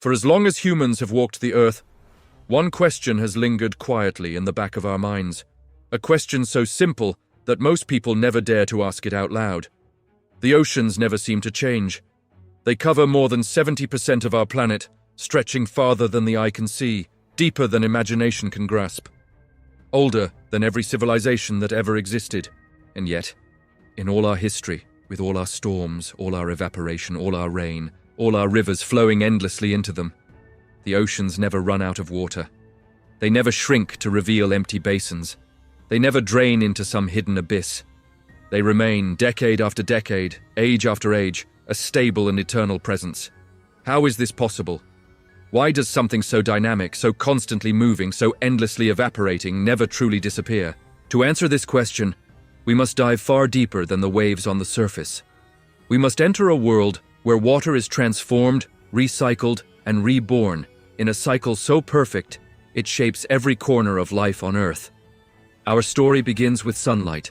For as long as humans have walked the earth, one question has lingered quietly in the back of our minds. A question so simple that most people never dare to ask it out loud. The oceans never seem to change. They cover more than 70% of our planet, stretching farther than the eye can see, deeper than imagination can grasp. Older than every civilization that ever existed. And yet, in all our history, with all our storms, all our evaporation, all our rain, all our rivers flowing endlessly into them, the oceans never run out of water. They never shrink to reveal empty basins. They never drain into some hidden abyss. They remain, decade after decade, age after age, a stable and eternal presence. How is this possible? Why does something so dynamic, so constantly moving, so endlessly evaporating, never truly disappear? To answer this question, we must dive far deeper than the waves on the surface. We must enter a world where water is transformed, recycled, and reborn in a cycle so perfect it shapes every corner of life on Earth. Our story begins with sunlight.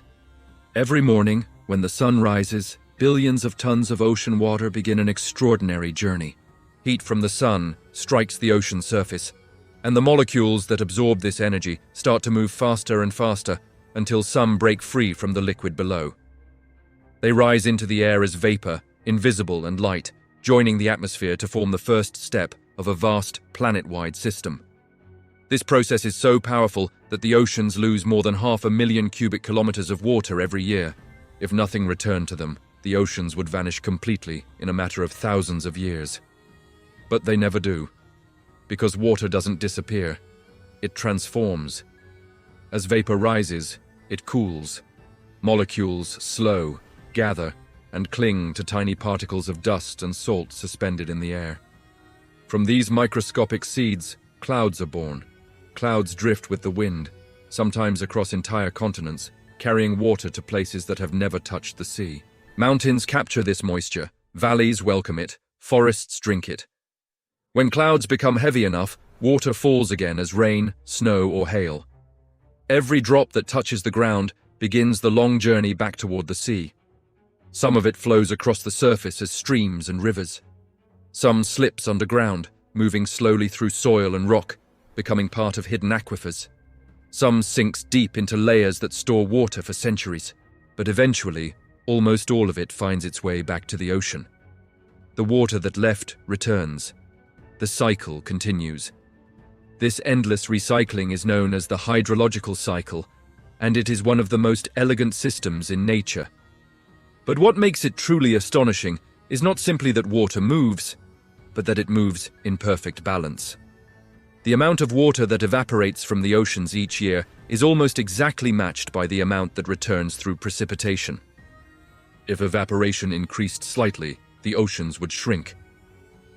Every morning, when the sun rises, billions of tons of ocean water begin an extraordinary journey. Heat from the sun strikes the ocean surface, and the molecules that absorb this energy start to move faster and faster until some break free from the liquid below. They rise into the air as vapor, invisible and light, joining the atmosphere to form the first step of a vast planet-wide system. This process is so powerful that the oceans lose more than 500,000 cubic kilometers of water every year. If nothing returned to them, the oceans would vanish completely in a matter of thousands of years. But they never do, because water doesn't disappear. It transforms. As vapor rises, it cools. Molecules slow, gather, and cling to tiny particles of dust and salt suspended in the air. From these microscopic seeds, clouds are born. Clouds drift with the wind, sometimes across entire continents, carrying water to places that have never touched the sea. Mountains capture this moisture, valleys welcome it, forests drink it. When clouds become heavy enough, water falls again as rain, snow, or hail. Every drop that touches the ground begins the long journey back toward the sea. Some of it flows across the surface as streams and rivers. Some slips underground, moving slowly through soil and rock, becoming part of hidden aquifers. Some sinks deep into layers that store water for centuries, but eventually, almost all of it finds its way back to the ocean. The water that left returns. The cycle continues. This endless recycling is known as the hydrological cycle, and it is one of the most elegant systems in nature. But what makes it truly astonishing is not simply that water moves, but that it moves in perfect balance. The amount of water that evaporates from the oceans each year is almost exactly matched by the amount that returns through precipitation. If evaporation increased slightly, the oceans would shrink.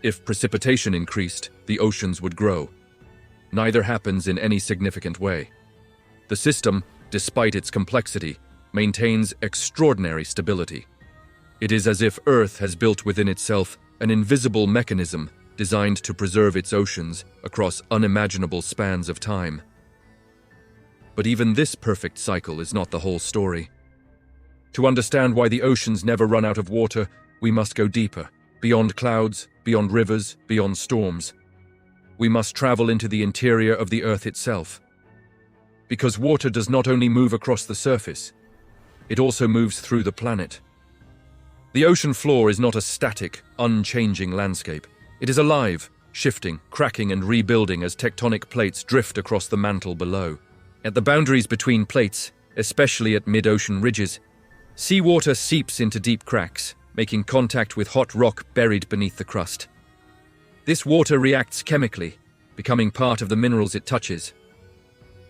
If precipitation increased, the oceans would grow. Neither happens in any significant way. The system, despite its complexity, maintains extraordinary stability. It is as if Earth has built within itself an invisible mechanism designed to preserve its oceans across unimaginable spans of time. But even this perfect cycle is not the whole story. To understand why the oceans never run out of water, we must go deeper, beyond clouds, beyond rivers, beyond storms. We must travel into the interior of the Earth itself. Because water does not only move across the surface, it also moves through the planet. The ocean floor is not a static, unchanging landscape. It is alive, shifting, cracking, and rebuilding as tectonic plates drift across the mantle below. At the boundaries between plates, especially at mid-ocean ridges, seawater seeps into deep cracks, making contact with hot rock buried beneath the crust. This water reacts chemically, becoming part of the minerals it touches.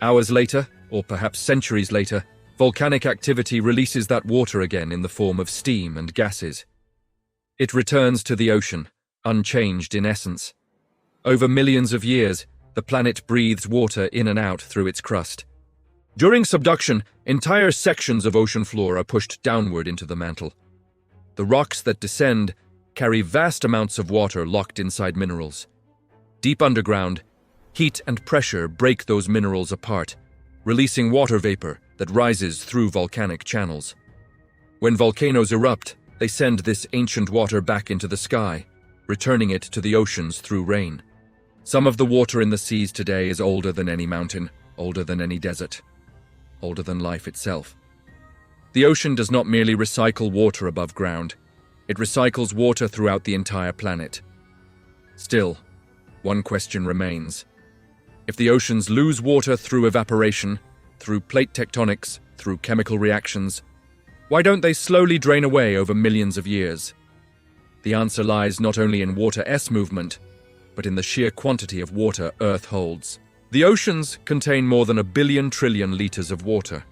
Hours later, or perhaps centuries later, volcanic activity releases that water again in the form of steam and gases. It returns to the ocean, unchanged in essence. Over millions of years, the planet breathes water in and out through its crust. During subduction, entire sections of ocean floor are pushed downward into the mantle. The rocks that descend carry vast amounts of water locked inside minerals. Deep underground, heat and pressure break those minerals apart, releasing water vapor that rises through volcanic channels. When volcanoes erupt, they send this ancient water back into the sky, returning it to the oceans through rain. Some of the water in the seas today is older than any mountain, older than any desert, older than life itself. The ocean does not merely recycle water above ground, it recycles water throughout the entire planet. Still, one question remains. If the oceans lose water through evaporation, through plate tectonics, through chemical reactions, why don't they slowly drain away over millions of years? The answer lies not only in water's movement, but in the sheer quantity of water Earth holds. The oceans contain more than 1 billion trillion liters of water.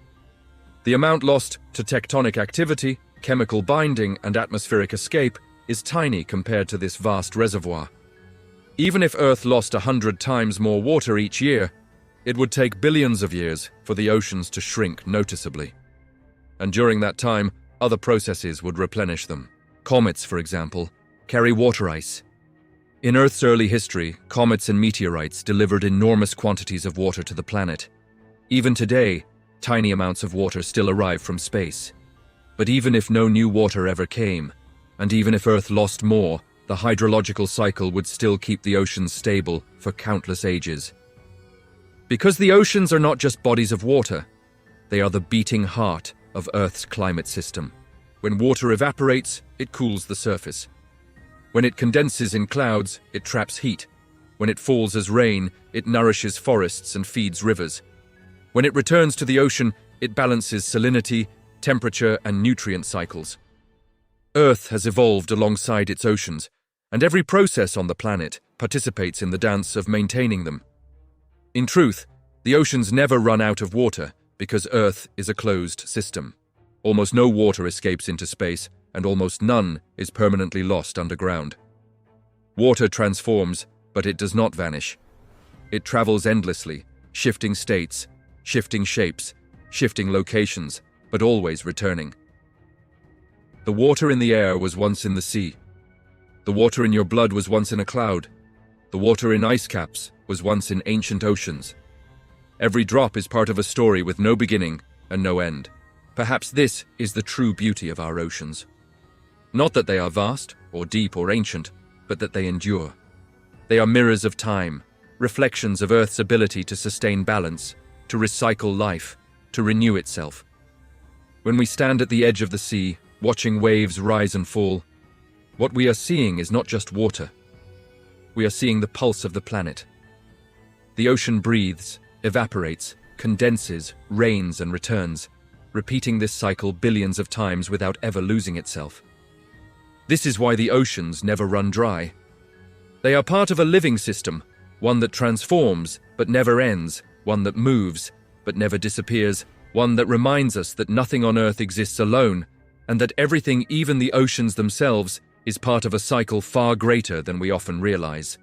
The amount lost to tectonic activity, chemical binding, and atmospheric escape is tiny compared to this vast reservoir. Even if Earth lost 100 times more water each year, it would take billions of years for the oceans to shrink noticeably. And during that time, other processes would replenish them. Comets, for example, carry water ice. In Earth's early history, comets and meteorites delivered enormous quantities of water to the planet. Even today, tiny amounts of water still arrive from space. But even if no new water ever came, and even if Earth lost more, the hydrological cycle would still keep the oceans stable for countless ages. Because the oceans are not just bodies of water, they are the beating heart of Earth's climate system. When water evaporates, it cools the surface. When it condenses in clouds, it traps heat. When it falls as rain, it nourishes forests and feeds rivers. When it returns to the ocean, it balances salinity, temperature, and nutrient cycles. Earth has evolved alongside its oceans, and every process on the planet participates in the dance of maintaining them. In truth, the oceans never run out of water because Earth is a closed system. Almost no water escapes into space, and almost none is permanently lost underground. Water transforms, but it does not vanish. It travels endlessly, shifting states, shifting shapes, shifting locations, but always returning. The water in the air was once in the sea. The water in your blood was once in a cloud. The water in ice caps was once in ancient oceans. Every drop is part of a story with no beginning and no end. Perhaps this is the true beauty of our oceans. Not that they are vast, or deep, or ancient, but that they endure. They are mirrors of time, reflections of Earth's ability to sustain balance, to recycle life, to renew itself. When we stand at the edge of the sea, watching waves rise and fall, what we are seeing is not just water. We are seeing the pulse of the planet. The ocean breathes, evaporates, condenses, rains, and returns, repeating this cycle billions of times without ever losing itself. This is why the oceans never run dry. They are part of a living system, one that transforms but never ends, one that moves but never disappears, one that reminds us that nothing on Earth exists alone, and that everything, even the oceans themselves, is part of a cycle far greater than we often realize.